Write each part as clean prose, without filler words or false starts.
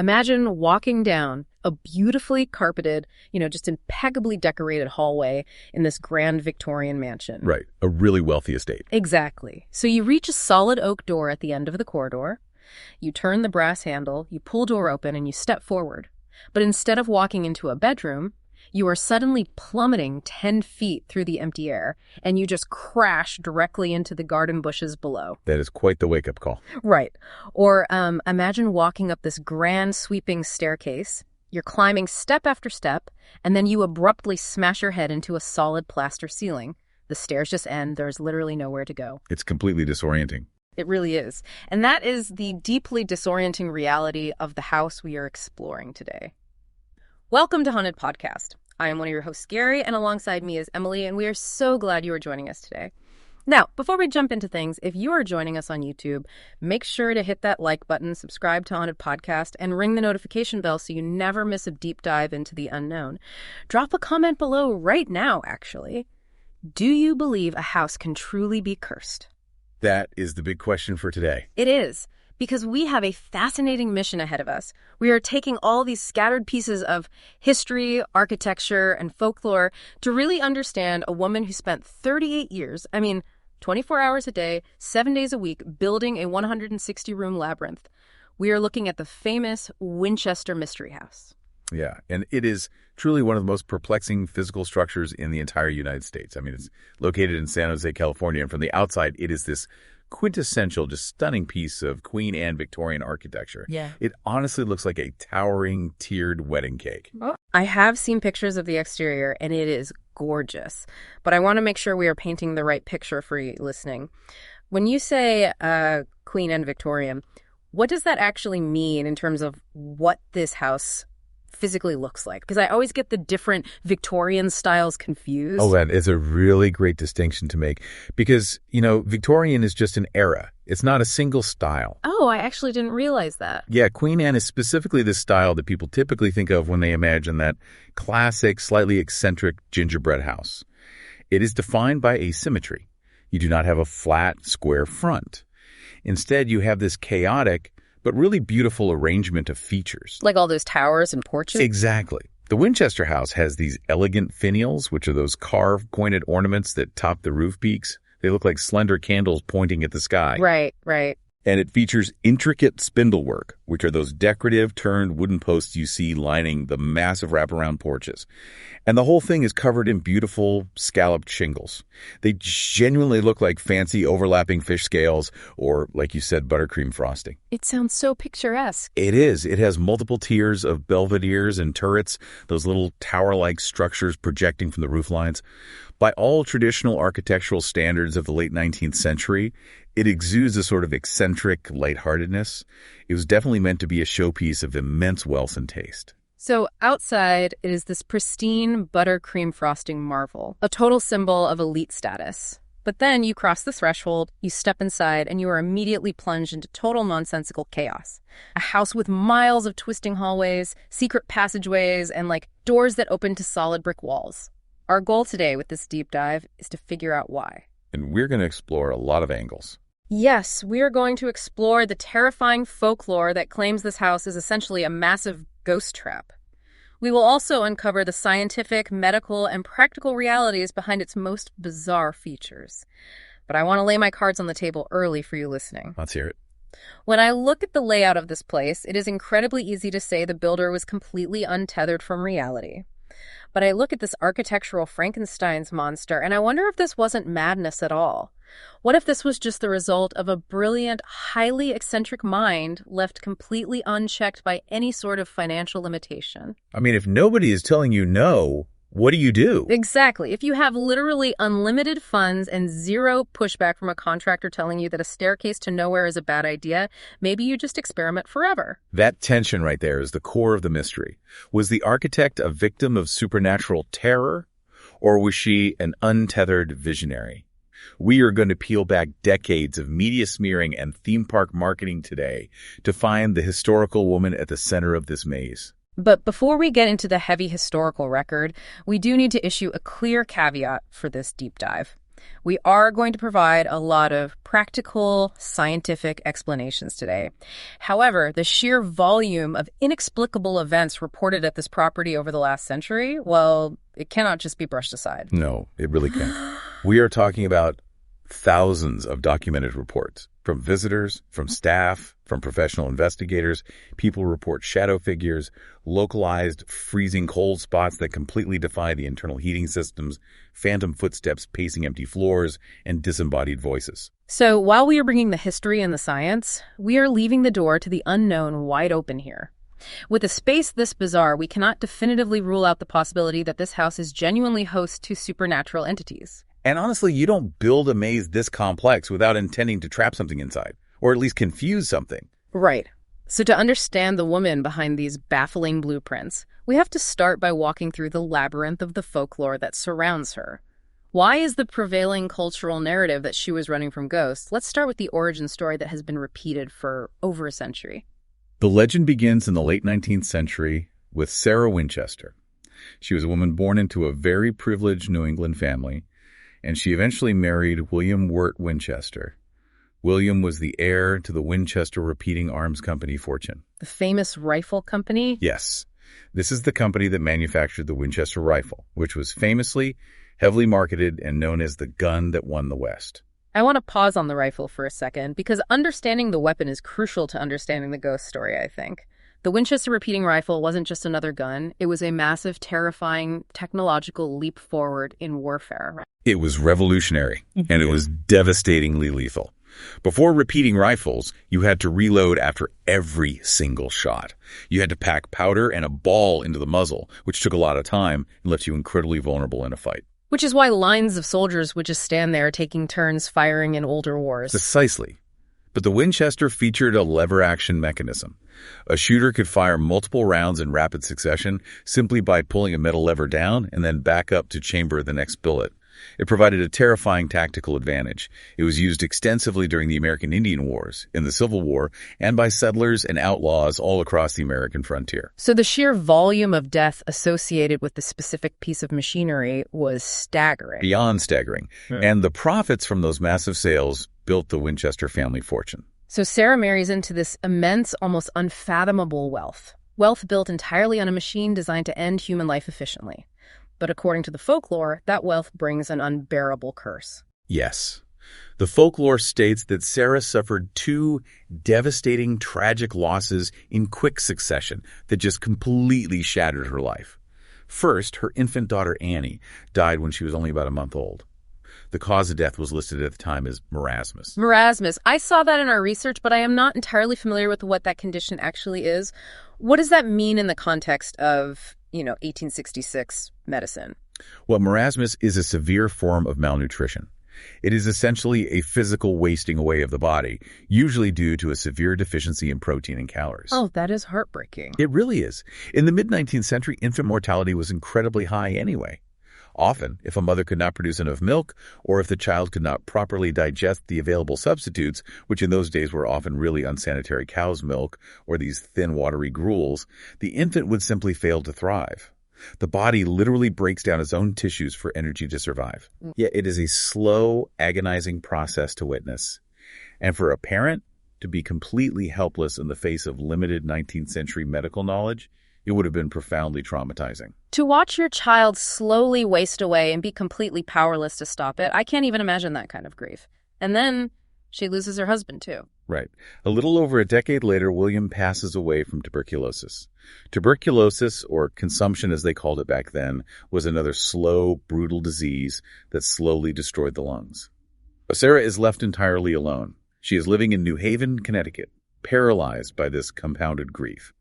Imagine walking down a beautifully carpeted, just impeccably decorated hallway in this grand Victorian mansion. Right. A really wealthy estate. Exactly. So you reach a solid oak door at the end of the corridor. You turn the brass handle, you pull door open, and you step forward. But instead of walking into a bedroom, you are suddenly plummeting 10 feet through the empty air, and you just crash directly into the garden bushes below. That is quite the wake-up call. Right. Or imagine walking up this grand sweeping staircase. You're climbing step after step, and then you abruptly smash your head into a solid plaster ceiling. The stairs just end. There's literally nowhere to go. It's completely disorienting. It really is. And that is the deeply disorienting reality of the house we are exploring today. Welcome to Haunted Podcast. I am one of your hosts, Gary, and alongside me is Emily, and we are so glad you are joining us today. Now, before we jump into things, if you are joining us on YouTube, make sure to hit that like button, subscribe to Haunted Podcast, and ring the notification bell so you never miss a deep dive into the unknown. Drop a comment below right now, actually. Do you believe a house can truly be cursed? That is the big question for today. It is, because we have a fascinating mission ahead of us. We are taking all these scattered pieces of history, architecture, and folklore to really understand a woman who spent 38 years, 24 hours a day, 7 days a week, building a 160-room labyrinth. We are looking at the famous Winchester Mystery House. Yeah, and it is truly one of the most perplexing physical structures in the entire United States. It's located in San Jose, California, and from the outside, it is this quintessential, just stunning piece of Queen Anne Victorian architecture. Yeah. It honestly looks like a towering, tiered wedding cake. Oh, I have seen pictures of the exterior, and it is gorgeous. But I want to make sure we are painting the right picture for you listening. When you say Queen Anne Victorian, what does that actually mean in terms of what this house physically looks like? Because I always get the different Victorian styles confused. Oh, and it's a really great distinction to make because, Victorian is just an era. It's not a single style. Oh, I actually didn't realize that. Yeah, Queen Anne is specifically the style that people typically think of when they imagine that classic, slightly eccentric gingerbread house. It is defined by asymmetry. You do not have a flat, square front. Instead, you have this chaotic but really beautiful arrangement of features. Like all those towers and porches? Exactly. The Winchester house has these elegant finials, which are those carved, pointed ornaments that top the roof peaks. They look like slender candles pointing at the sky. Right. And it features intricate spindlework, which are those decorative turned wooden posts you see lining the massive wraparound porches. And the whole thing is covered in beautiful scalloped shingles. They genuinely look like fancy overlapping fish scales or, like you said, buttercream frosting. It sounds so picturesque. It is. It has multiple tiers of belvederes and turrets, those little tower-like structures projecting from the roof lines. By all traditional architectural standards of the late 19th century, it exudes a sort of eccentric lightheartedness. It was definitely meant to be a showpiece of immense wealth and taste. So outside, it is this pristine buttercream frosting marvel, a total symbol of elite status. But then you cross the threshold, you step inside, and you are immediately plunged into total nonsensical chaos. A house with miles of twisting hallways, secret passageways, and doors that open to solid brick walls. Our goal today with this deep dive is to figure out why. And we're going to explore a lot of angles. Yes, we are going to explore the terrifying folklore that claims this house is essentially a massive ghost trap. We will also uncover the scientific, medical, and practical realities behind its most bizarre features. But I want to lay my cards on the table early for you listening. Let's hear it. When I look at the layout of this place, it is incredibly easy to say the builder was completely untethered from reality. But I look at this architectural Frankenstein's monster, and I wonder if this wasn't madness at all. What if this was just the result of a brilliant, highly eccentric mind left completely unchecked by any sort of financial limitation? If nobody is telling you no, what do you do? Exactly. If you have literally unlimited funds and zero pushback from a contractor telling you that a staircase to nowhere is a bad idea, maybe you just experiment forever. That tension right there is the core of the mystery. Was the architect a victim of supernatural terror, or was she an untethered visionary? We are going to peel back decades of media smearing and theme park marketing today to find the historical woman at the center of this maze. But before we get into the heavy historical record, we do need to issue a clear caveat for this deep dive. We are going to provide a lot of practical, scientific explanations today. However, the sheer volume of inexplicable events reported at this property over the last century, well, it cannot just be brushed aside. No, it really can't. We are talking about thousands of documented reports from visitors, from staff, from professional investigators. People report shadow figures, localized freezing cold spots that completely defy the internal heating systems, phantom footsteps pacing empty floors, and disembodied voices. So while we are bringing the history and the science, we are leaving the door to the unknown wide open here. With a space this bizarre, we cannot definitively rule out the possibility that this house is genuinely host to supernatural entities. And honestly, you don't build a maze this complex without intending to trap something inside, or at least confuse something. Right. So to understand the woman behind these baffling blueprints, we have to start by walking through the labyrinth of the folklore that surrounds her. Why is the prevailing cultural narrative that she was running from ghosts? Let's start with the origin story that has been repeated for over a century. The legend begins in the late 19th century with Sarah Winchester. She was a woman born into a very privileged New England family, and she eventually married William Wirt Winchester. William was the heir to the Winchester Repeating Arms Company fortune. The famous rifle company? Yes. This is the company that manufactured the Winchester rifle, which was famously heavily marketed and known as the gun that won the West. I want to pause on the rifle for a second, because understanding the weapon is crucial to understanding the ghost story, I think. The Winchester repeating rifle wasn't just another gun. It was a massive, terrifying technological leap forward in warfare. It was revolutionary, and it was devastatingly lethal. Before repeating rifles, you had to reload after every single shot. You had to pack powder and a ball into the muzzle, which took a lot of time and left you incredibly vulnerable in a fight. Which is why lines of soldiers would just stand there taking turns firing in older wars. Precisely. But the Winchester featured a lever-action mechanism. A shooter could fire multiple rounds in rapid succession simply by pulling a metal lever down and then back up to chamber the next bullet. It provided a terrifying tactical advantage. It was used extensively during the American Indian Wars, in the Civil War, and by settlers and outlaws all across the American frontier. So the sheer volume of death associated with this specific piece of machinery was staggering. Beyond staggering. Yeah. And the profits from those massive sales built the Winchester family fortune. So Sarah marries into this immense, almost unfathomable wealth. Wealth built entirely on a machine designed to end human life efficiently. But according to the folklore, that wealth brings an unbearable curse. Yes. The folklore states that Sarah suffered two devastating, tragic losses in quick succession that just completely shattered her life. First, her infant daughter Annie died when she was only about a month old. The cause of death was listed at the time as marasmus. Marasmus. I saw that in our research, but I am not entirely familiar with what that condition actually is. What does that mean in the context of 1866 medicine? Well, marasmus is a severe form of malnutrition. It is essentially a physical wasting away of the body, usually due to a severe deficiency in protein and calories. Oh, that is heartbreaking. It really is. In the mid-19th century, infant mortality was incredibly high anyway. Often, if a mother could not produce enough milk, or if the child could not properly digest the available substitutes, which in those days were often really unsanitary cow's milk or these thin, watery gruels, the infant would simply fail to thrive. The body literally breaks down its own tissues for energy to survive. Yet it is a slow, agonizing process to witness. And for a parent to be completely helpless in the face of limited 19th century medical knowledge, it would have been profoundly traumatizing. To watch your child slowly waste away and be completely powerless to stop it, I can't even imagine that kind of grief. And then she loses her husband, too. Right. A little over a decade later, William passes away from tuberculosis. Tuberculosis, or consumption as they called it back then, was another slow, brutal disease that slowly destroyed the lungs. Sarah is left entirely alone. She is living in New Haven, Connecticut, paralyzed by this compounded grief.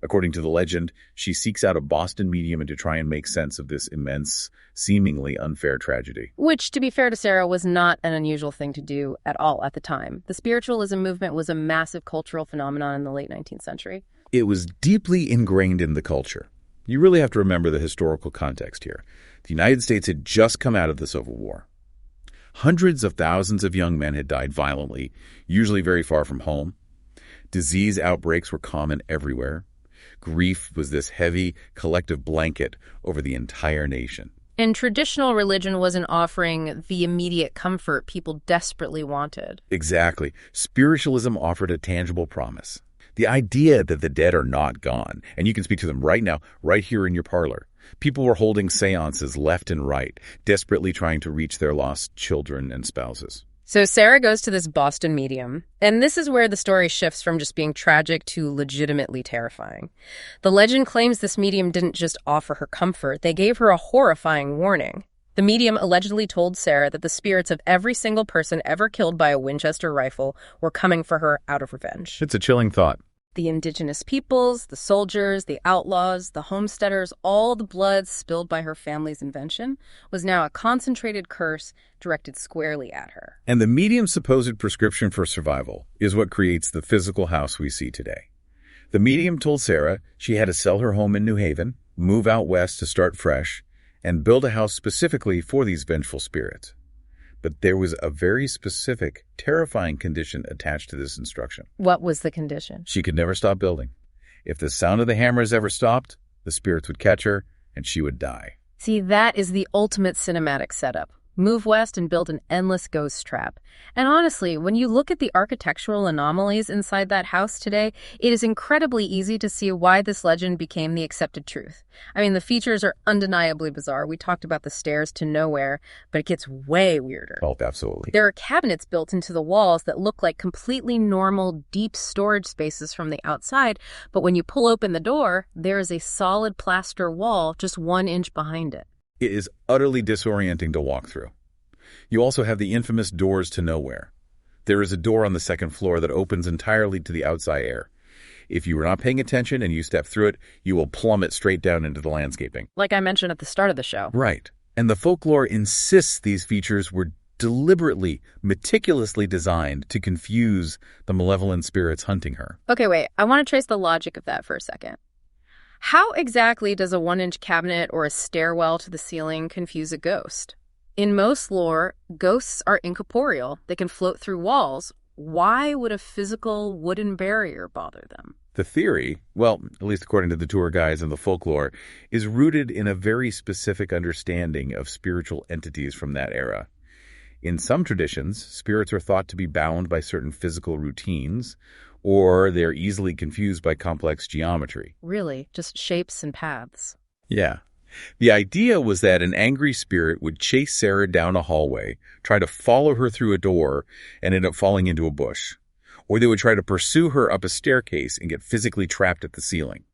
According to the legend, she seeks out a Boston medium to try and make sense of this immense, seemingly unfair tragedy. Which, to be fair to Sarah, was not an unusual thing to do at all at the time. The spiritualism movement was a massive cultural phenomenon in the late 19th century. It was deeply ingrained in the culture. You really have to remember the historical context here. The United States had just come out of the Civil War. Hundreds of thousands of young men had died violently, usually very far from home. Disease outbreaks were common everywhere. Grief was this heavy, collective blanket over the entire nation. And traditional religion wasn't offering the immediate comfort people desperately wanted. Exactly. Spiritualism offered a tangible promise. The idea that the dead are not gone, and you can speak to them right now, right here in your parlor. People were holding seances left and right, desperately trying to reach their lost children and spouses. So Sarah goes to this Boston medium, and this is where the story shifts from just being tragic to legitimately terrifying. The legend claims this medium didn't just offer her comfort, they gave her a horrifying warning. The medium allegedly told Sarah that the spirits of every single person ever killed by a Winchester rifle were coming for her out of revenge. It's a chilling thought. The indigenous peoples, the soldiers, the outlaws, the homesteaders, all the blood spilled by her family's invention was now a concentrated curse directed squarely at her. And the medium's supposed prescription for survival is what creates the physical house we see today. The medium told Sarah she had to sell her home in New Haven, move out west to start fresh, and build a house specifically for these vengeful spirits. But there was a very specific, terrifying condition attached to this instruction. What was the condition? She could never stop building. If the sound of the hammers ever stopped, the spirits would catch her and she would die. See, that is the ultimate cinematic setup. Move west and build an endless ghost trap. And honestly, when you look at the architectural anomalies inside that house today, it is incredibly easy to see why this legend became the accepted truth. I mean, the features are undeniably bizarre. We talked about the stairs to nowhere, but it gets way weirder. Oh, absolutely. There are cabinets built into the walls that look like completely normal, deep storage spaces from the outside, but when you pull open the door, there is a solid plaster wall just 1 inch behind it. It is utterly disorienting to walk through. You also have the infamous doors to nowhere. There is a door on the second floor that opens entirely to the outside air. If you are not paying attention and you step through it, you will plummet straight down into the landscaping. Like I mentioned at the start of the show. Right. And the folklore insists these features were deliberately, meticulously designed to confuse the malevolent spirits hunting her. Okay, wait. I want to trace the logic of that for a second. How exactly does a 1 inch cabinet or a stairwell to the ceiling confuse a ghost? In most lore, ghosts are incorporeal. They can float through walls. Why would a physical wooden barrier bother them? The theory, well, at least according to the tour guides and the folklore, is rooted in a very specific understanding of spiritual entities from that era. In some traditions, spirits are thought to be bound by certain physical routines, or they're easily confused by complex geometry. Really? Just shapes and paths? Yeah. The idea was that an angry spirit would chase Sarah down a hallway, try to follow her through a door, and end up falling into a bush. Or they would try to pursue her up a staircase and get physically trapped at the ceiling.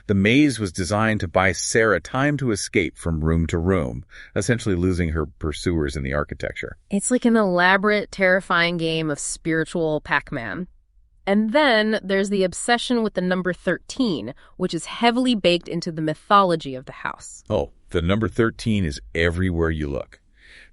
The maze was designed to buy Sarah time to escape from room to room, essentially losing her pursuers in the architecture. It's like an elaborate, terrifying game of spiritual Pac-Man. And then there's the obsession with the number 13, which is heavily baked into the mythology of the house. Oh, the number 13 is everywhere you look.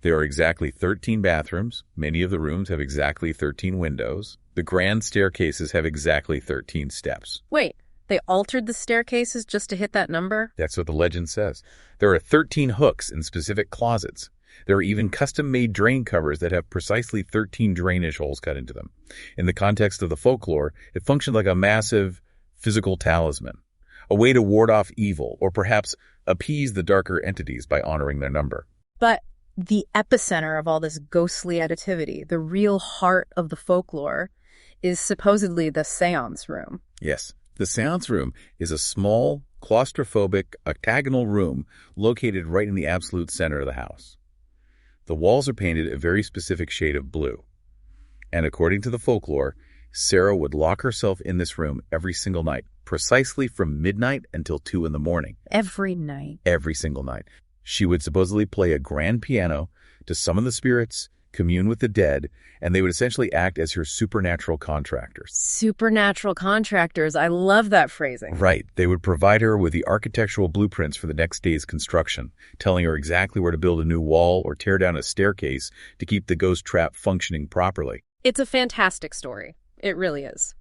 There are exactly 13 bathrooms. Many of the rooms have exactly 13 windows. The grand staircases have exactly 13 steps. Wait, they altered the staircases just to hit that number? That's what the legend says. There are 13 hooks in specific closets. There are even custom-made drain covers that have precisely 13 drainage holes cut into them. In the context of the folklore, it functioned like a massive physical talisman, a way to ward off evil, or perhaps appease the darker entities by honoring their number. But the epicenter of all this ghostly activity, the real heart of the folklore, is supposedly the seance room. Yes, the seance room is a small, claustrophobic, octagonal room located right in the absolute center of the house. The walls are painted a very specific shade of blue. And according to the folklore, Sarah would lock herself in this room every single night, precisely from midnight until 2 in the morning. Every night? Every single night. She would supposedly play a grand piano to summon the spirits, commune with the dead, and they would essentially act as her supernatural contractors. Supernatural contractors. I love that phrasing. Right. They would provide her with the architectural blueprints for the next day's construction, telling her exactly where to build a new wall or tear down a staircase to keep the ghost trap functioning properly. It's a fantastic story. It really is.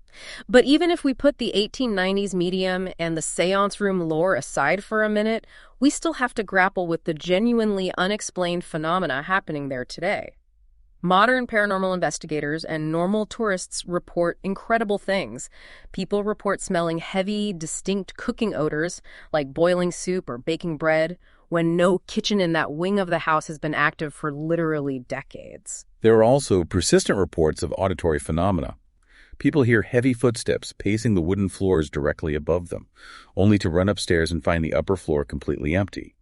But even if we put the 1890s medium and the seance room lore aside for a minute, we still have to grapple with the genuinely unexplained phenomena happening there today. Modern paranormal investigators and normal tourists report incredible things. People report smelling heavy, distinct cooking odors like boiling soup or baking bread, when no kitchen in that wing of the house has been active for literally decades. There are also persistent reports of auditory phenomena. People hear heavy footsteps pacing the wooden floors directly above them, only to run upstairs and find the upper floor completely empty.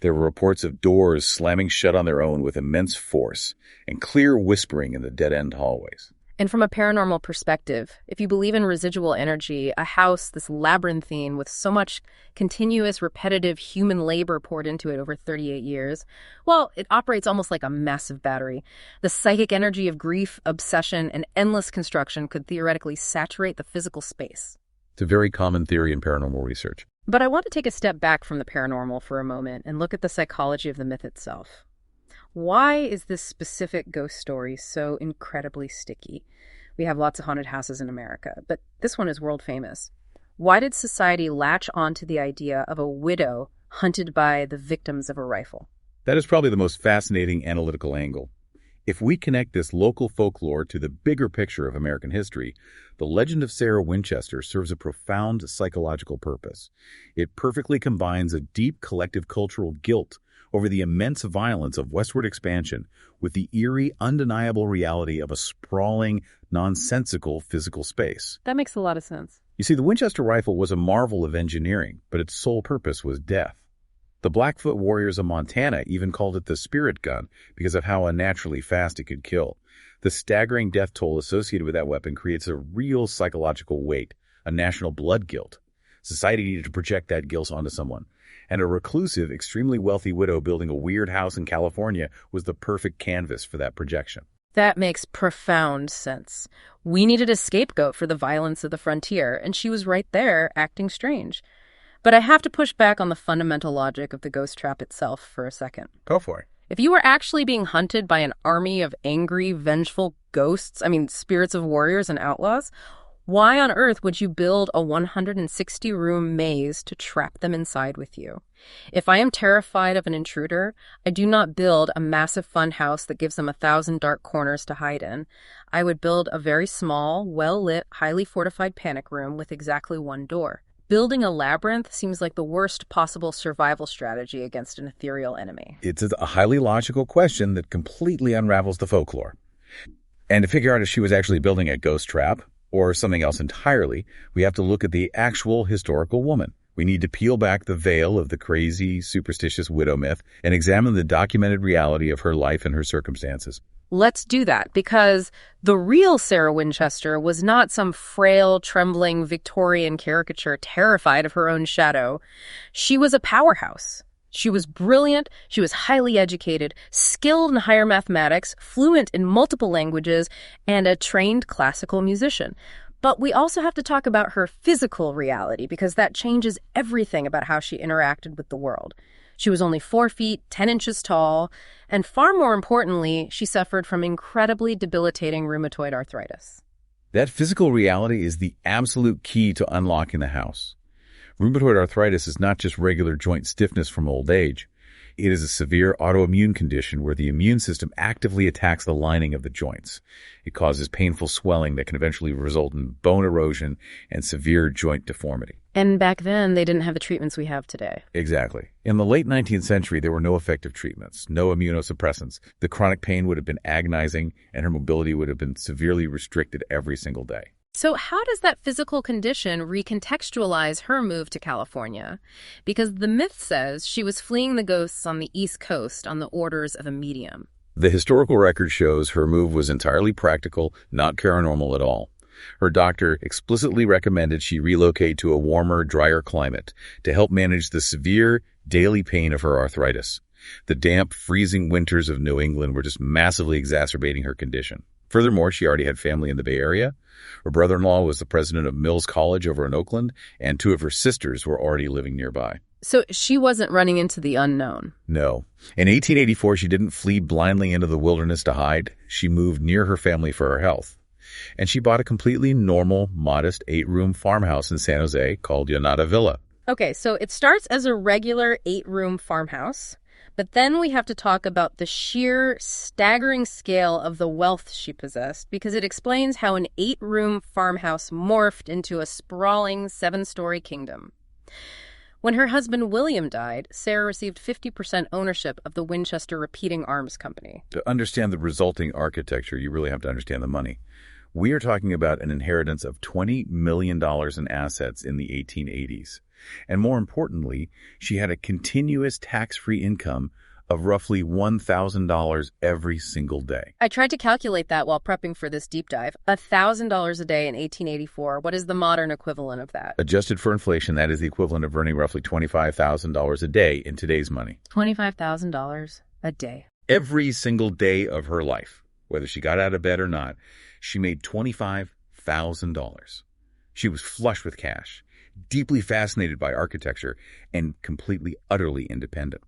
There were reports of doors slamming shut on their own with immense force and clear whispering in the dead-end hallways. And from a paranormal perspective, if you believe in residual energy, a house, this labyrinthine with so much continuous, repetitive human labor poured into it over 38 years, well, it operates almost like a massive battery. The psychic energy of grief, obsession, and endless construction could theoretically saturate the physical space. It's a very common theory in paranormal research. But I want to take a step back from the paranormal for a moment and look at the psychology of the myth itself. Why is this specific ghost story so incredibly sticky? We have lots of haunted houses in America, but this one is world famous. Why did society latch onto the idea of a widow hunted by the victims of a rifle? That is probably the most fascinating analytical angle. If we connect this local folklore to the bigger picture of American history, the legend of Sarah Winchester serves a profound psychological purpose. It perfectly combines a deep collective cultural guilt over the immense violence of westward expansion with the eerie, undeniable reality of a sprawling, nonsensical physical space. That makes a lot of sense. You see, the Winchester rifle was a marvel of engineering, but its sole purpose was death. The Blackfoot warriors of Montana even called it the spirit gun because of how unnaturally fast it could kill. The staggering death toll associated with that weapon creates a real psychological weight, a national blood guilt. Society needed to project that guilt onto someone. And a reclusive, extremely wealthy widow building a weird house in California was the perfect canvas for that projection. That makes profound sense. We needed a scapegoat for the violence of the frontier, and she was right there, acting strange. But I have to push back on the fundamental logic of the ghost trap itself for a second. Go for it. If you were actually being hunted by an army of angry, vengeful ghosts, spirits of warriors and outlaws, why on earth would you build a 160-room maze to trap them inside with you? If I am terrified of an intruder, I do not build a massive fun house that gives them 1,000 dark corners to hide in. I would build a very small, well-lit, highly fortified panic room with exactly one door. Building a labyrinth seems like the worst possible survival strategy against an ethereal enemy. It's a highly logical question that completely unravels the folklore. And to figure out if she was actually building a ghost trap, or something else entirely, we have to look at the actual historical woman. We need to peel back the veil of the crazy, superstitious widow myth and examine the documented reality of her life and her circumstances. Let's do that, because the real Sarah Winchester was not some frail, trembling Victorian caricature terrified of her own shadow. She was a powerhouse. She was brilliant, she was highly educated, skilled in higher mathematics, fluent in multiple languages, and a trained classical musician. But we also have to talk about her physical reality, because that changes everything about how she interacted with the world. She was only 4 feet, 10 inches tall, and far more importantly, she suffered from incredibly debilitating rheumatoid arthritis. That physical reality is the absolute key to unlocking the house. Rheumatoid arthritis is not just regular joint stiffness from old age. It is a severe autoimmune condition where the immune system actively attacks the lining of the joints. It causes painful swelling that can eventually result in bone erosion and severe joint deformity. And back then, they didn't have the treatments we have today. Exactly. In the late 19th century, there were no effective treatments, no immunosuppressants. The chronic pain would have been agonizing, and her mobility would have been severely restricted every single day. So how does that physical condition recontextualize her move to California? Because the myth says she was fleeing the ghosts on the East Coast on the orders of a medium. The historical record shows her move was entirely practical, not paranormal at all. Her doctor explicitly recommended she relocate to a warmer, drier climate to help manage the severe daily pain of her arthritis. The damp, freezing winters of New England were just massively exacerbating her condition. Furthermore, she already had family in the Bay Area. Her brother-in-law was the president of Mills College over in Oakland, and 2 of her sisters were already living nearby. So she wasn't running into the unknown. No. In 1884, she didn't flee blindly into the wilderness to hide. She moved near her family for her health. And she bought a completely normal, modest 8-room farmhouse in San Jose called Yonata Villa. Okay, so it starts as a regular 8-room farmhouse. But then we have to talk about the sheer, staggering scale of the wealth she possessed, because it explains how an 8-room farmhouse morphed into a sprawling 7-story kingdom. When her husband William died, Sarah received 50% ownership of the Winchester Repeating Arms Company. To understand the resulting architecture, you really have to understand the money. We are talking about an inheritance of $20 million in assets in the 1880s. And more importantly, she had a continuous tax-free income of roughly $1,000 every single day. I tried to calculate that while prepping for this deep dive. $1,000 a day in 1884. What is the modern equivalent of that? Adjusted for inflation, that is the equivalent of earning roughly $25,000 a day in today's money. $25,000 a day. Every single day of her life, whether she got out of bed or not, she made $25,000. She was flush with cash, deeply fascinated by architecture, and completely, utterly independent.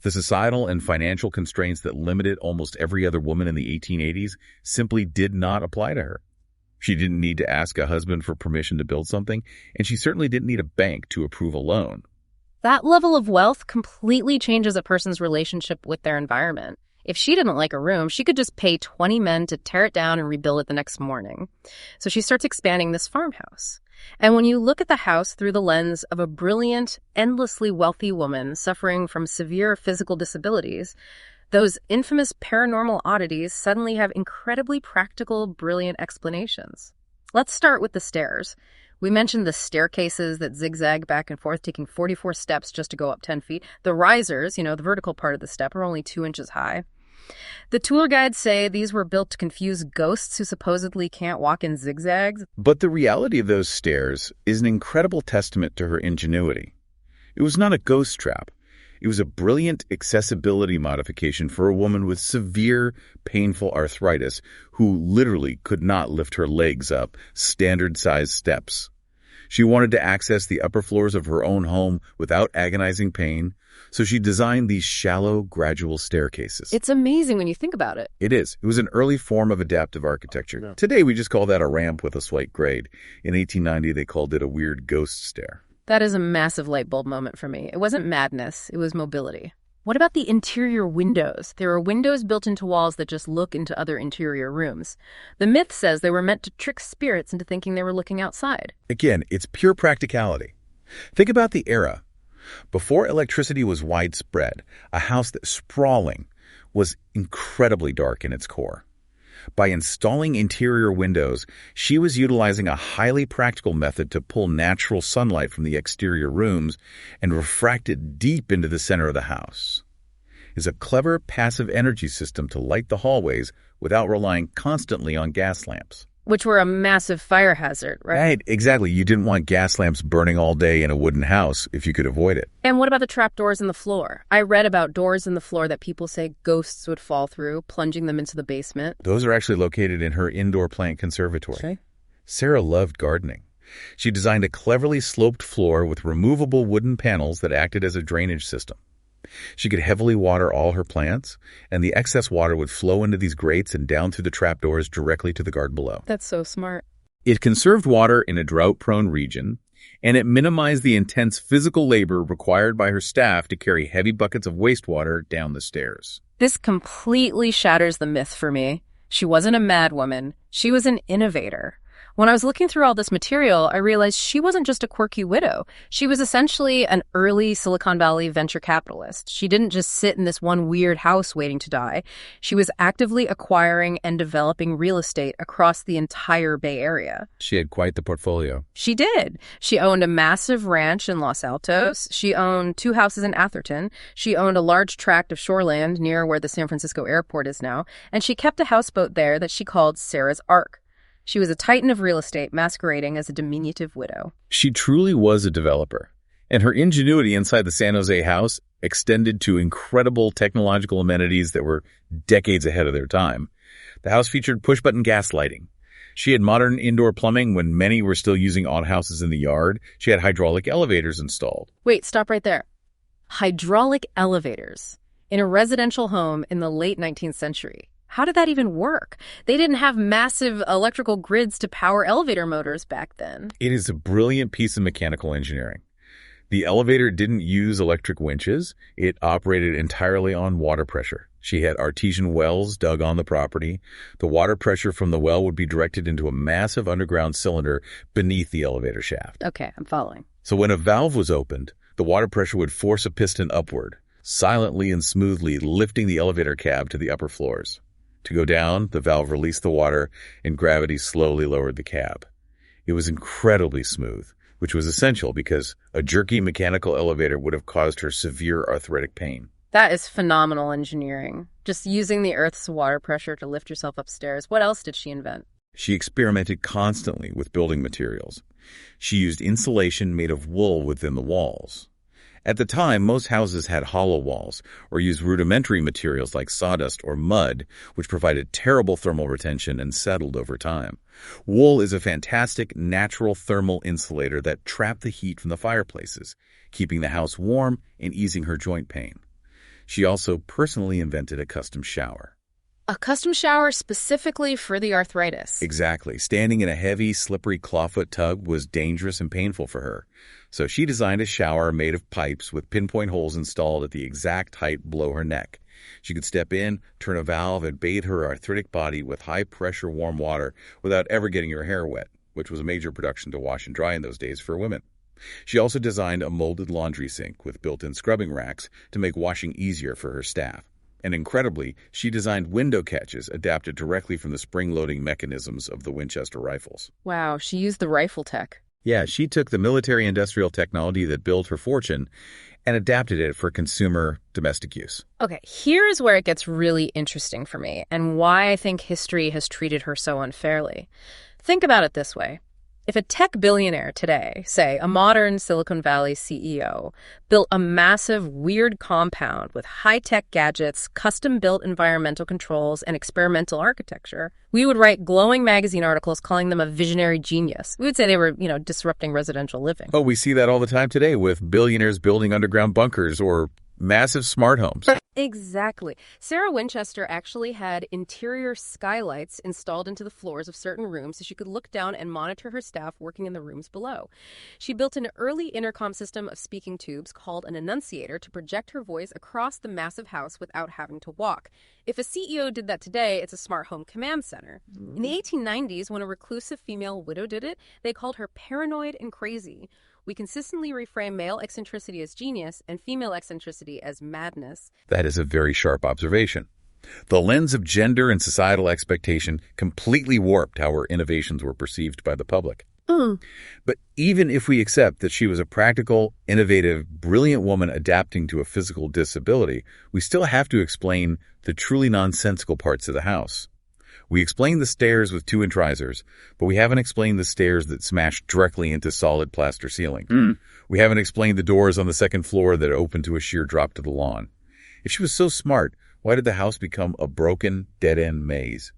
The societal and financial constraints that limited almost every other woman in the 1880s simply did not apply to her. She didn't need to ask a husband for permission to build something, and she certainly didn't need a bank to approve a loan. That level of wealth completely changes a person's relationship with their environment. If she didn't like a room, she could just pay 20 men to tear it down and rebuild it the next morning. So she starts expanding this farmhouse. And when you look at the house through the lens of a brilliant, endlessly wealthy woman suffering from severe physical disabilities, those infamous paranormal oddities suddenly have incredibly practical, brilliant explanations. Let's start with the stairs. We mentioned the staircases that zigzag back and forth, taking 44 steps just to go up 10 feet. The risers, the vertical part of the step, are only 2 inches high. The tour guides say these were built to confuse ghosts who supposedly can't walk in zigzags. But the reality of those stairs is an incredible testament to her ingenuity. It was not a ghost trap. It was a brilliant accessibility modification for a woman with severe, painful arthritis who literally could not lift her legs up standard-sized steps. She wanted to access the upper floors of her own home without agonizing pain, so she designed these shallow, gradual staircases. It's amazing when you think about it. It is. It was an early form of adaptive architecture. Yeah. Today, we just call that a ramp with a slight grade. In 1890, they called it a weird ghost stair. That is a massive light bulb moment for me. It wasn't madness, it was mobility. What about the interior windows? There are windows built into walls that just look into other interior rooms. The myth says they were meant to trick spirits into thinking they were looking outside. Again, it's pure practicality. Think about the era. Before electricity was widespread, a house that sprawling was incredibly dark in its core. By installing interior windows, she was utilizing a highly practical method to pull natural sunlight from the exterior rooms and refract it deep into the center of the house. It's a clever passive energy system to light the hallways without relying constantly on gas lamps. Which were a massive fire hazard, right? Right, exactly. You didn't want gas lamps burning all day in a wooden house if you could avoid it. And what about the trap doors in the floor? I read about doors in the floor that people say ghosts would fall through, plunging them into the basement. Those are actually located in her indoor plant conservatory. Okay. Sarah loved gardening. She designed a cleverly sloped floor with removable wooden panels that acted as a drainage system. She could heavily water all her plants, and the excess water would flow into these grates and down through the trapdoors directly to the garden below. That's so smart. It conserved water in a drought-prone region, and it minimized the intense physical labor required by her staff to carry heavy buckets of wastewater down the stairs. This completely shatters the myth for me. She wasn't a madwoman. She was an innovator. When I was looking through all this material, I realized she wasn't just a quirky widow. She was essentially an early Silicon Valley venture capitalist. She didn't just sit in this one weird house waiting to die. She was actively acquiring and developing real estate across the entire Bay Area. She had quite the portfolio. She did. She owned a massive ranch in Los Altos. She owned 2 houses in Atherton. She owned a large tract of shoreland near where the San Francisco airport is now. And she kept a houseboat there that she called Sarah's Ark. She was a titan of real estate masquerading as a diminutive widow. She truly was a developer, and her ingenuity inside the San Jose house extended to incredible technological amenities that were decades ahead of their time. The house featured push-button gas lighting. She had modern indoor plumbing when many were still using outhouses in the yard. She had hydraulic elevators installed. Wait, stop right there. Hydraulic elevators in a residential home in the late 19th century. How did that even work? They didn't have massive electrical grids to power elevator motors back then. It is a brilliant piece of mechanical engineering. The elevator didn't use electric winches. It operated entirely on water pressure. She had artesian wells dug on the property. The water pressure from the well would be directed into a massive underground cylinder beneath the elevator shaft. Okay, I'm following. So when a valve was opened, The water pressure would force a piston upward, silently and smoothly lifting the elevator cab to the upper floors. To go down, the valve released the water, and gravity slowly lowered the cab. It was incredibly smooth, which was essential because a jerky mechanical elevator would have caused her severe arthritic pain. That is phenomenal engineering. Just using the Earth's water pressure to lift yourself upstairs. What else did she invent? She experimented constantly with building materials. She used insulation made of wool within the walls. At the time, most houses had hollow walls or used rudimentary materials like sawdust or mud, which provided terrible thermal retention and settled over time. Wool is a fantastic natural thermal insulator that trapped the heat from the fireplaces, keeping the house warm and easing her joint pain. She also personally invented a custom shower. A custom shower specifically for the arthritis. Exactly. Standing in a heavy, slippery clawfoot tub was dangerous and painful for her. So she designed a shower made of pipes with pinpoint holes installed at the exact height below her neck. She could step in, turn a valve, and bathe her arthritic body with high-pressure warm water without ever getting her hair wet, which was a major production to wash and dry in those days for women. She also designed a molded laundry sink with built-in scrubbing racks to make washing easier for her staff. And incredibly, she designed window catches adapted directly from the spring-loading mechanisms of the Winchester rifles. Wow, she used the rifle tech. Yeah, she took the military-industrial technology that built her fortune and adapted it for consumer domestic use. Okay, here's where it gets really interesting for me and why I think history has treated her so unfairly. Think about it this way. If a tech billionaire today, say a modern Silicon Valley CEO, built a massive, weird compound with high-tech gadgets, custom-built environmental controls, and experimental architecture, we would write glowing magazine articles calling them a visionary genius. We would say they were, disrupting residential living. Oh, we see that all the time today with billionaires building underground bunkers or massive smart homes. Exactly. Sarah Winchester actually had interior skylights installed into the floors of certain rooms so she could look down and monitor her staff working in the rooms below. She built an early intercom system of speaking tubes called an annunciator to project her voice across the massive house without having to walk. If a CEO did that today, it's a smart home command center. In the 1890s, when a reclusive female widow did it, they called her paranoid and crazy. We consistently reframe male eccentricity as genius and female eccentricity as madness. That is a very sharp observation. The lens of gender and societal expectation completely warped how her innovations were perceived by the public. But even if we accept that she was a practical, innovative, brilliant woman adapting to a physical disability, we still have to explain the truly nonsensical parts of the house. We explained the stairs with 2-inch risers, but we haven't explained the stairs that smashed directly into solid plaster ceiling. We haven't explained the doors on the second floor that opened to a sheer drop to the lawn. If she was so smart, why did the house become a broken, dead-end maze?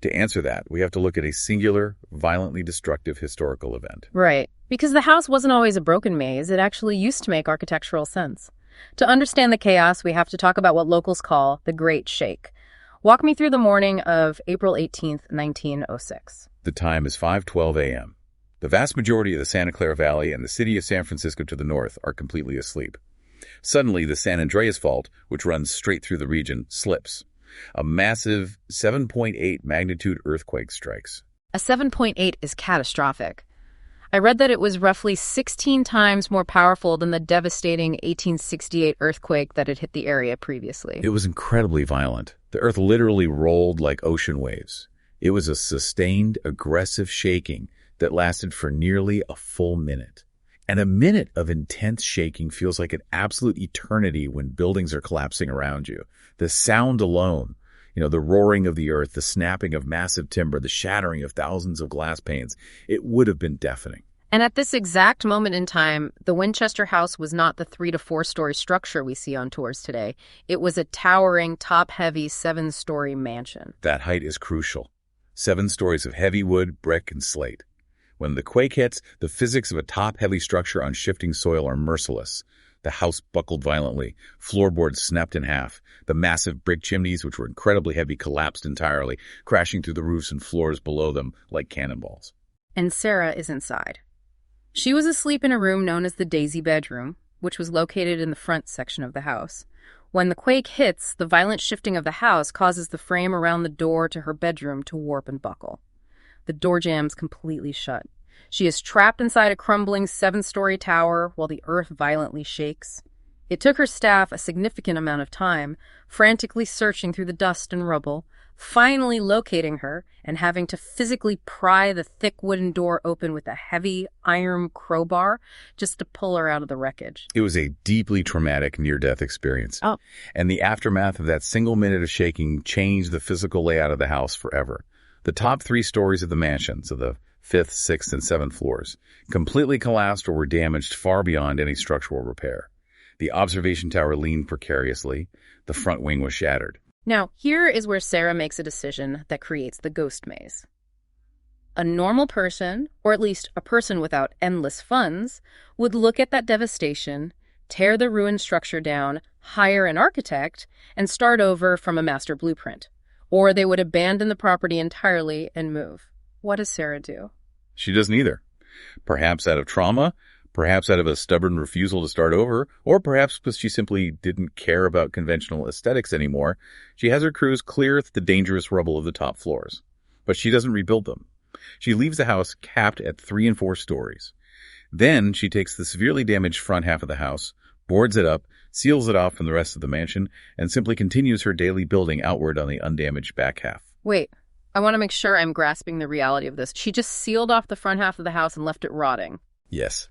To answer that, we have to look at a singular, violently destructive historical event. Right. Because the house wasn't always a broken maze. It actually used to make architectural sense. To understand the chaos, we have to talk about what locals call the Great Shake. Walk me through the morning of April 18th, 1906. The time is 5:12 a.m. The vast majority of the Santa Clara Valley and the city of San Francisco to the north are completely asleep. Suddenly, the San Andreas Fault, which runs straight through the region, slips. A massive 7.8 magnitude earthquake strikes. A 7.8 is catastrophic. I read that it was roughly 16 times more powerful than the devastating 1868 earthquake that had hit the area previously. It was incredibly violent. The earth literally rolled like ocean waves. It was a sustained, aggressive shaking that lasted for nearly a full minute. And a minute of intense shaking feels like an absolute eternity when buildings are collapsing around you. The sound alone, the roaring of the earth, the snapping of massive timber, the shattering of thousands of glass panes, it would have been deafening. And at this exact moment in time, the Winchester house was not the 3 to 4 story structure we see on tours today. It was a towering, top-heavy 7-story mansion. That height is crucial. 7 stories of heavy wood, brick, and slate. When the quake hits, the physics of a top-heavy structure on shifting soil are merciless. The house buckled violently. Floorboards snapped in half. The massive brick chimneys, which were incredibly heavy, collapsed entirely, crashing through the roofs and floors below them like cannonballs. And Sarah is inside. She was asleep in a room known as the Daisy Bedroom, which was located in the front section of the house. When the quake hits, the violent shifting of the house causes the frame around the door to her bedroom to warp and buckle. The door jams completely shut. She is trapped inside a crumbling 7-story tower while the earth violently shakes. It took her staff a significant amount of time, frantically searching through the dust and rubble, finally locating her and having to physically pry the thick wooden door open with a heavy iron crowbar just to pull her out of the wreckage. It was a deeply traumatic near-death experience. Oh. And the aftermath of that single minute of shaking changed the physical layout of the house forever. The top 3 stories of the mansion, so the 5th, 6th, and 7th floors, completely collapsed or were damaged far beyond any structural repair. The observation tower leaned precariously. The front wing was shattered. Now, here is where Sarah makes a decision that creates the ghost maze. A normal person, or at least a person without endless funds, would look at that devastation, tear the ruined structure down, hire an architect, and start over from a master blueprint. Or they would abandon the property entirely and move. What does Sarah do? She does neither. Perhaps out of trauma, perhaps out of a stubborn refusal to start over, or perhaps because she simply didn't care about conventional aesthetics anymore, she has her crews clear the dangerous rubble of the top floors. But she doesn't rebuild them. She leaves the house capped at 3 and 4 stories. Then she takes the severely damaged front half of the house, boards it up, seals it off from the rest of the mansion, and simply continues her daily building outward on the undamaged back half. Wait, I want to make sure I'm grasping the reality of this. She just sealed off the front half of the house and left it rotting. Yes.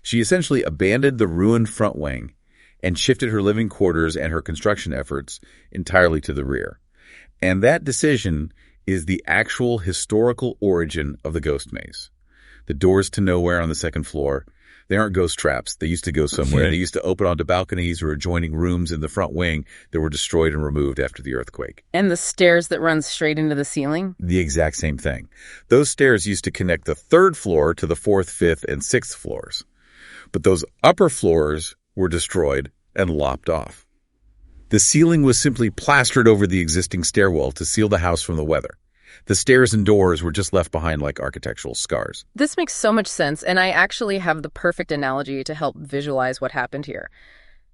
She essentially abandoned the ruined front wing and shifted her living quarters and her construction efforts entirely to the rear. And that decision is the actual historical origin of the ghost maze. The doors to nowhere on the 2nd floor, they aren't ghost traps. They used to go somewhere. They used to open onto balconies or adjoining rooms in the front wing that were destroyed and removed after the earthquake. And the stairs that run straight into the ceiling? The exact same thing. Those stairs used to connect the 3rd floor to the 4th, 5th, and 6th floors. But those upper floors were destroyed and lopped off. The ceiling was simply plastered over the existing stairwell to seal the house from the weather. The stairs and doors were just left behind like architectural scars. This makes so much sense, and I actually have the perfect analogy to help visualize what happened here.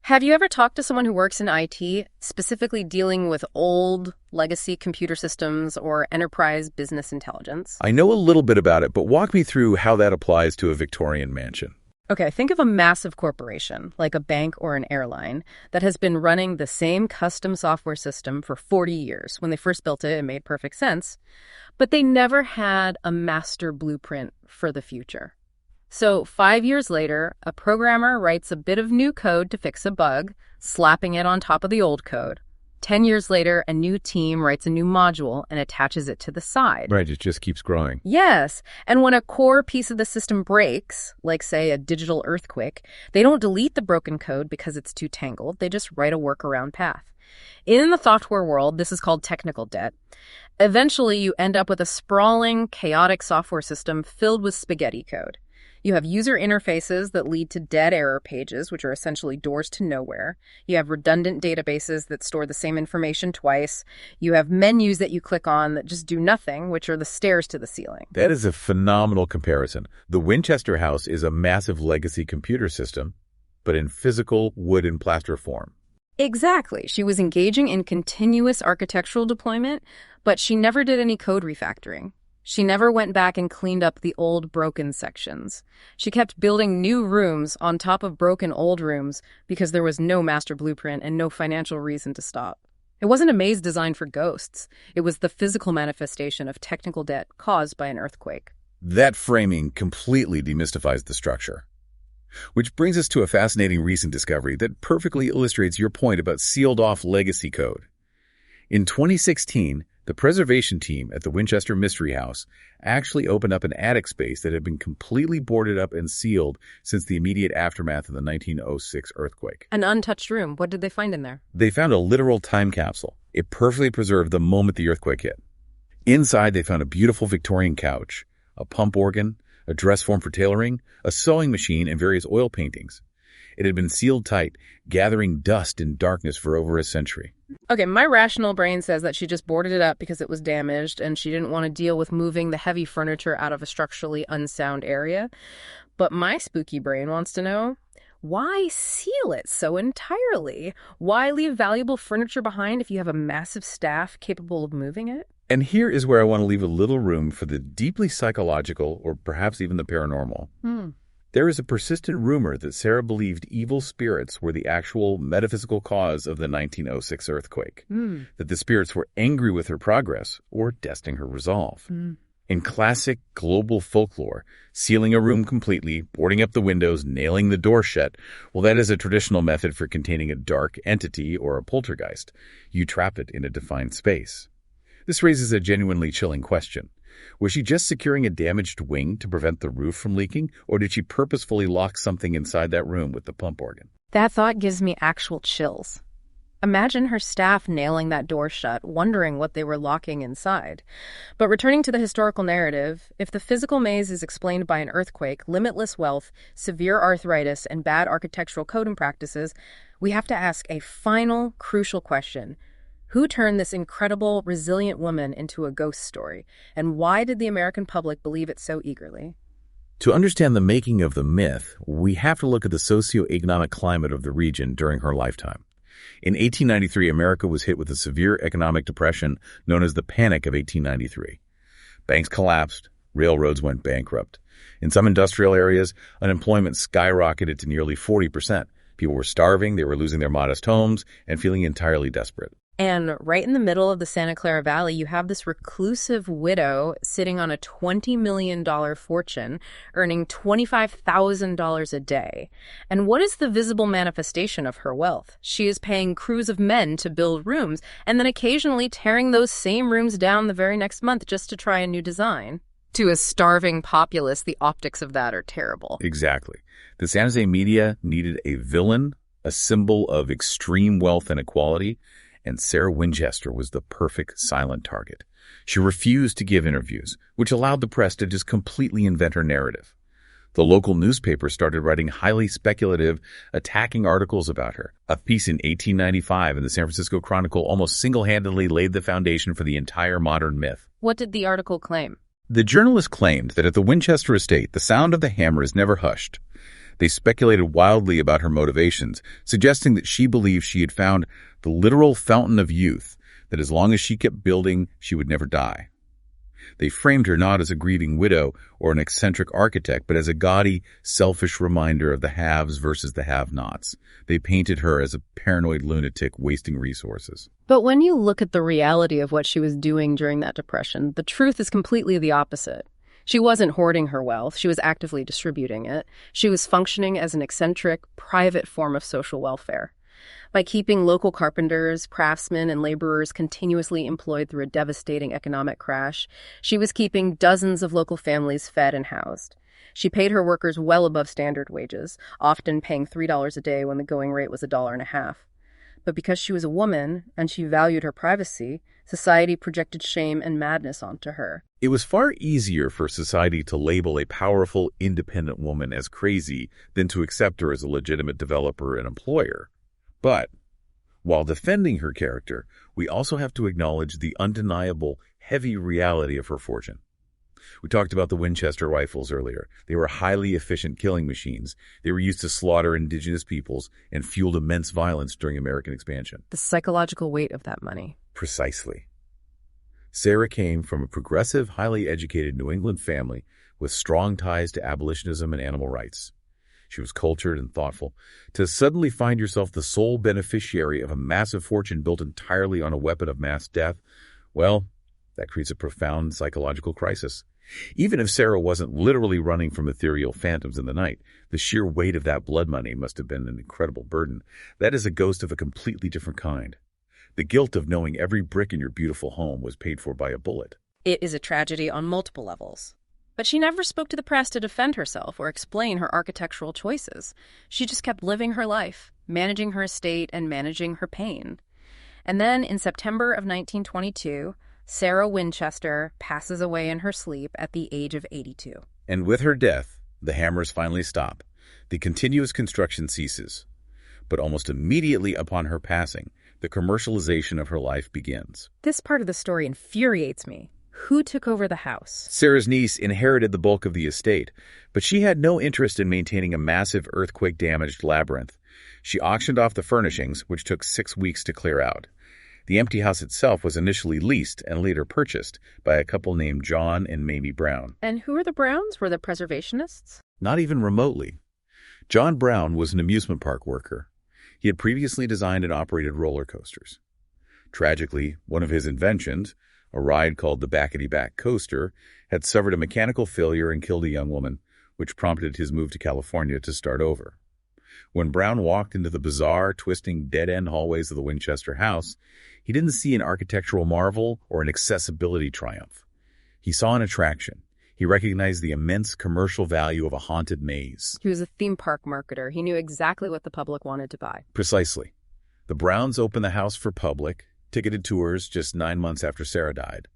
Have you ever talked to someone who works in IT, specifically dealing with old legacy computer systems or enterprise business intelligence? I know a little bit about it, but walk me through how that applies to a Victorian mansion. Okay, think of a massive corporation, like a bank or an airline, that has been running the same custom software system for 40 years. When they first built it, it made perfect sense. But they never had a master blueprint for the future. So 5 years later, a programmer writes a bit of new code to fix a bug, slapping it on top of the old code. 10 years later, a new team writes a new module and attaches it to the side. Right, it just keeps growing. Yes, and when a core piece of the system breaks, like say a digital earthquake, they don't delete the broken code because it's too tangled. They just write a workaround path. In the software world, this is called technical debt. Eventually, you end up with a sprawling, chaotic software system filled with spaghetti code. You have user interfaces that lead to dead error pages, which are essentially doors to nowhere. You have redundant databases that store the same information twice. You have menus that you click on that just do nothing, which are the stairs to the ceiling. That is a phenomenal comparison. The Winchester House is a massive legacy computer system, but in physical wood and plaster form. Exactly. She was engaging in continuous architectural deployment, but she never did any code refactoring. She never went back and cleaned up the old broken sections. She kept building new rooms on top of broken old rooms because there was no master blueprint and no financial reason to stop. It wasn't a maze designed for ghosts. It was the physical manifestation of technical debt caused by an earthquake. That framing completely demystifies the structure. Which brings us to a fascinating recent discovery that perfectly illustrates your point about sealed-off legacy code. In 2016, the preservation team at the Winchester Mystery House actually opened up an attic space that had been completely boarded up and sealed since the immediate aftermath of the 1906 earthquake. An untouched room. What did they find in there? They found a literal time capsule. It perfectly preserved the moment the earthquake hit. Inside, they found a beautiful Victorian couch, a pump organ, a dress form for tailoring, a sewing machine, and various oil paintings. It had been sealed tight, gathering dust and darkness for over a century. Okay, my rational brain says that she just boarded it up because it was damaged and she didn't want to deal with moving the heavy furniture out of a structurally unsound area. But my spooky brain wants to know, why seal it so entirely? Why leave valuable furniture behind if you have a massive staff capable of moving it? And here is where I want to leave a little room for the deeply psychological or perhaps even the paranormal. There is a persistent rumor that Sarah believed evil spirits were the actual metaphysical cause of the 1906 earthquake, that the spirits were angry with her progress or testing her resolve. In classic global folklore, sealing a room completely, boarding up the windows, nailing the door shut, well, that is a traditional method for containing a dark entity or a poltergeist. You trap it in a defined space. This raises a genuinely chilling question. Was she just securing a damaged wing to prevent the roof from leaking, or did she purposefully lock something inside that room with the pump organ? That thought gives me actual chills. Imagine her staff nailing that door shut, wondering what they were locking inside. But returning to the historical narrative, if the physical maze is explained by an earthquake, limitless wealth, severe arthritis, and bad architectural code and practices, we have to ask a final, crucial question. Who turned this incredible, resilient woman into a ghost story? And why did the American public believe it so eagerly? To understand the making of the myth, we have to look at the socioeconomic climate of the region during her lifetime. In 1893, America was hit with a severe economic depression known as the Panic of 1893. Banks collapsed, railroads went bankrupt. In some industrial areas, unemployment skyrocketed to nearly 40%. People were starving, they were losing their modest homes, and feeling entirely desperate. And right in the middle of the Santa Clara Valley, you have this reclusive widow sitting on a $20 million fortune, earning $25,000 a day. And what is the visible manifestation of her wealth? She is paying crews of men to build rooms, and then occasionally tearing those same rooms down the very next month just to try a new design. To a starving populace, the optics of that are terrible. Exactly. The San Jose media needed a villain, a symbol of extreme wealth and equality, and Sarah Winchester was the perfect silent target. She refused to give interviews, which allowed the press to just completely invent her narrative. The local newspaper started writing highly speculative, attacking articles about her. A piece in 1895 in the San Francisco Chronicle almost single-handedly laid the foundation for the entire modern myth. What did the article claim? The journalist claimed that at the Winchester estate, the sound of the hammer is never hushed. They speculated wildly about her motivations, suggesting that she believed she had found the literal fountain of youth, that as long as she kept building, she would never die. They framed her not as a grieving widow or an eccentric architect, but as a gaudy, selfish reminder of the haves versus the have-nots. They painted her as a paranoid lunatic wasting resources. But when you look at the reality of what she was doing during that depression, the truth is completely the opposite. She wasn't hoarding her wealth. She was actively distributing it. She was functioning as an eccentric, private form of social welfare. By keeping local carpenters, craftsmen, and laborers continuously employed through a devastating economic crash, she was keeping dozens of local families fed and housed. She paid her workers well above standard wages, often paying $3 a day when the going rate was $1.50. But because she was a woman and she valued her privacy, society projected shame and madness onto her. It was far easier for society to label a powerful, independent woman as crazy than to accept her as a legitimate developer and employer. But while defending her character, we also have to acknowledge the undeniable, heavy reality of her fortune. We talked about the Winchester rifles earlier. They were highly efficient killing machines. They were used to slaughter indigenous peoples and fueled immense violence during American expansion. The psychological weight of that money. Precisely. Sarah came from a progressive, highly educated New England family with strong ties to abolitionism and animal rights. She was cultured and thoughtful. To suddenly find yourself the sole beneficiary of a massive fortune built entirely on a weapon of mass death, well, that creates a profound psychological crisis. Even if Sarah wasn't literally running from ethereal phantoms in the night, the sheer weight of that blood money must have been an incredible burden. That is a ghost of a completely different kind. The guilt of knowing every brick in your beautiful home was paid for by a bullet. It is a tragedy on multiple levels. But she never spoke to the press to defend herself or explain her architectural choices. She just kept living her life, managing her estate and managing her pain. And then in September of 1922, Sarah Winchester passes away in her sleep at the age of 82. And with her death, the hammers finally stop. The continuous construction ceases. But almost immediately upon her passing, the commercialization of her life begins. This part of the story infuriates me. Who took over the house? Sarah's niece inherited the bulk of the estate, but she had no interest in maintaining a massive earthquake-damaged labyrinth. She auctioned off the furnishings, which took 6 weeks to clear out. The empty house itself was initially leased and later purchased by a couple named John and Mamie Brown. And who are the Browns? Were the preservationists? Not even remotely. John Brown was an amusement park worker. He had previously designed and operated roller coasters. Tragically, one of his inventions, a ride called the Backety-Back Coaster, had suffered a mechanical failure and killed a young woman, which prompted his move to California to start over. When Brown walked into the bizarre, twisting, dead-end hallways of the Winchester house, he didn't see an architectural marvel or an accessibility triumph. He saw an attraction. He recognized the immense commercial value of a haunted maze. He was a theme park marketer. He knew exactly what the public wanted to buy. Precisely. The Browns opened the house for public, ticketed tours just 9 months after Sarah died.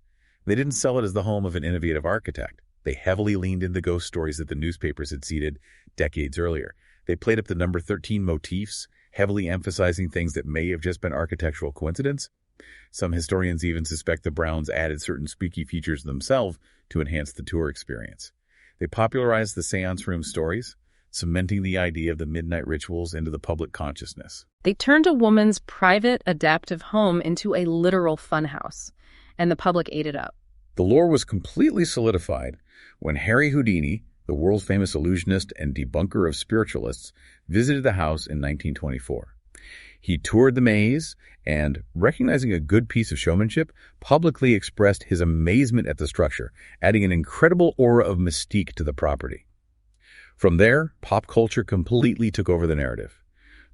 They didn't sell it as the home of an innovative architect. They heavily leaned into ghost stories that the newspapers had seeded decades earlier. They played up the number 13 motifs, heavily emphasizing things that may have just been architectural coincidence. Some historians even suspect the Browns added certain spooky features themselves to enhance the tour experience. They popularized the seance room stories, cementing the idea of the midnight rituals into the public consciousness. They turned a woman's private, adaptive home into a literal funhouse, and the public ate it up. The lore was completely solidified when Harry Houdini, the world's famous illusionist and debunker of spiritualists, visited the house in 1924. He toured the maze and, recognizing a good piece of showmanship, publicly expressed his amazement at the structure, adding an incredible aura of mystique to the property. From there, pop culture completely took over the narrative.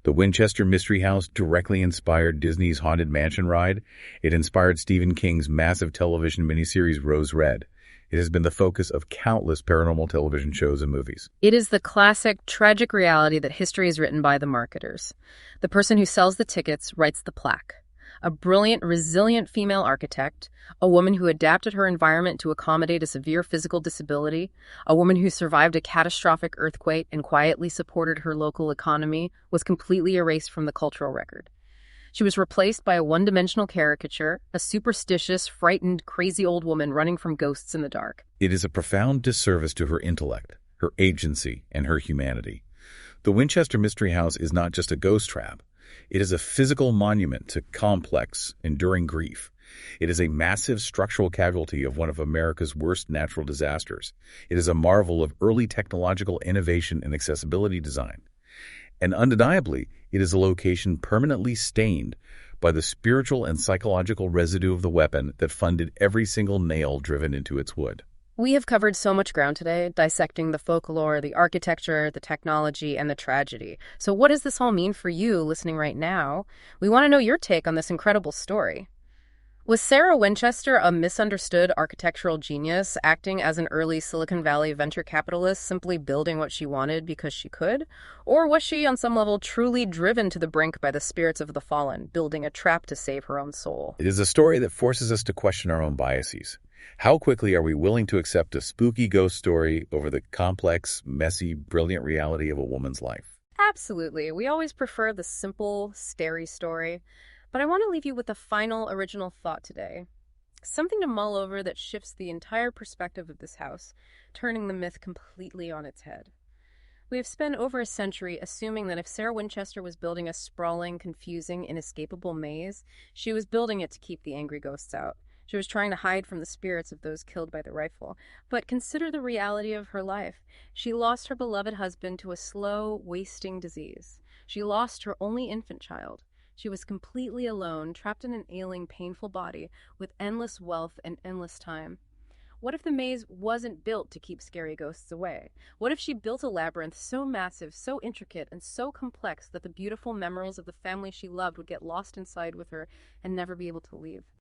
The Winchester Mystery House directly inspired Disney's Haunted Mansion ride. It inspired Stephen King's massive television miniseries Rose Red. It has been the focus of countless paranormal television shows and movies. It is the classic, tragic reality that history is written by the marketers. The person who sells the tickets writes the plaque. A brilliant, resilient female architect, a woman who adapted her environment to accommodate a severe physical disability, a woman who survived a catastrophic earthquake and quietly supported her local economy, was completely erased from the cultural record. She was replaced by a one-dimensional caricature, a superstitious, frightened, crazy old woman running from ghosts in the dark. It is a profound disservice to her intellect, her agency, and her humanity. The Winchester Mystery House is not just a ghost trap. It is a physical monument to complex, enduring grief. It is a massive structural casualty of one of America's worst natural disasters. It is a marvel of early technological innovation and accessibility design. And undeniably, it is a location permanently stained by the spiritual and psychological residue of the weapon that funded every single nail driven into its wood. We have covered so much ground today, dissecting the folklore, the architecture, the technology, and the tragedy. So what does this all mean for you listening right now? We want to know your take on this incredible story. Was Sarah Winchester a misunderstood architectural genius, acting as an early Silicon Valley venture capitalist, simply building what she wanted because she could? Or was she, on some level, truly driven to the brink by the spirits of the fallen, building a trap to save her own soul? It is a story that forces us to question our own biases. How quickly are we willing to accept a spooky ghost story over the complex, messy, brilliant reality of a woman's life? Absolutely. We always prefer the simple, starry story. But I want to leave you with a final original thought today. Something to mull over that shifts the entire perspective of this house, turning the myth completely on its head. We have spent over a century assuming that if Sarah Winchester was building a sprawling, confusing, inescapable maze, she was building it to keep the angry ghosts out. She was trying to hide from the spirits of those killed by the rifle. But consider the reality of her life. She lost her beloved husband to a slow, wasting disease. She lost her only infant child. She was completely alone, trapped in an ailing, painful body, with endless wealth and endless time. What if the maze wasn't built to keep scary ghosts away? What if she built a labyrinth so massive, so intricate, and so complex that the beautiful memories of the family she loved would get lost inside with her and never be able to leave?